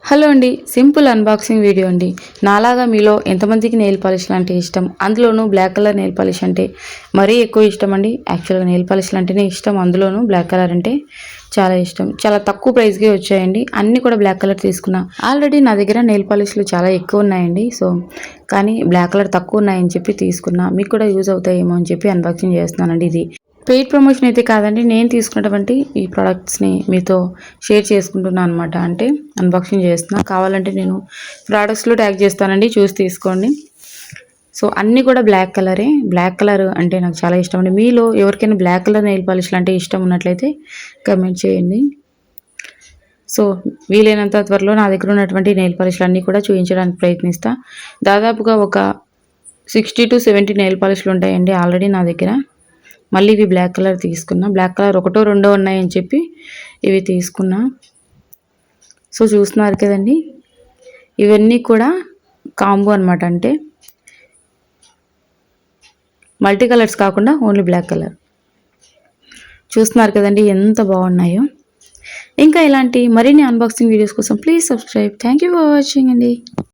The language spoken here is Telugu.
హలో అండి, సింపుల్ అన్బాక్సింగ్ వీడియో అండి. నాలాగా మీలో ఎంతమందికి నెయిల్ పాలిష్లు అంటే ఇష్టం, అందులోనూ బ్లాక్ కలర్ నెయిల్ పాలిష్ అంటే మరీ ఎక్కువ ఇష్టం అండి. యాక్చువల్గా నెయిల్ పాలిష్లు అంటేనే ఇష్టం, అందులోనూ బ్లాక్ కలర్ అంటే చాలా ఇష్టం. చాలా తక్కువ ప్రైస్కే వచ్చాయండి, అన్నీ కూడా బ్లాక్ కలర్ తీసుకున్నా. ఆల్రెడీ నా దగ్గర నెయిల్ పాలిష్లు చాలా ఎక్కువ ఉన్నాయండి, కానీ బ్లాక్ కలర్ తక్కువ ఉన్నాయని చెప్పి తీసుకున్నా. మీకు కూడా యూజ్ అవుతాయేమో అని చెప్పి అన్బాక్సింగ్ చేస్తున్నానండి. ఇది పెయిడ్ ప్రమోషన్ అయితే కాదండి, నేను తీసుకున్నటువంటి ఈ ప్రోడక్ట్స్ని మీతో షేర్ చేసుకుంటున్నాను అనమాట. అంటే అన్బాక్సింగ్ చేస్తున్నా. కావాలంటే నేను ప్రోడక్ట్స్లో ట్యాగ్ చేస్తానండి, చూసి తీసుకోండి. అన్నీ కూడా బ్లాక్ కలరే. బ్లాక్ కలర్ అంటే నాకు చాలా ఇష్టం అండి. మీలో ఎవరికైనా బ్లాక్ కలర్ నెయిల్ పాలిష్లు అంటే ఇష్టం ఉన్నట్లయితే కమెంట్ చేయండి. వీలైనంత త్వరలో నా దగ్గర ఉన్నటువంటి నెయిల్ పాలిష్లు అన్నీ కూడా చూపించడానికి ప్రయత్నిస్తా. దాదాపుగా ఒక 60 to 70 నెయిల్ పాలిష్లు ఉంటాయండి ఆల్రెడీ నా దగ్గర. మళ్ళీ ఇవి బ్లాక్ కలర్ తీసుకున్నా. బ్లాక్ కలర్ ఒకటో రెండో ఉన్నాయని చెప్పి ఇవి తీసుకున్నా. చూస్తున్నారు కదండి, ఇవన్నీ కూడా కాంబో అనమాట. అంటే మల్టీ కలర్స్ కాకుండా ఓన్లీ బ్లాక్ కలర్. చూస్తున్నారు కదండి ఎంత బాగున్నాయో. ఇంకా ఇలాంటి మరిన్ని అన్బాక్సింగ్ వీడియోస్ కోసం please subscribe. Thank you for watching అండి.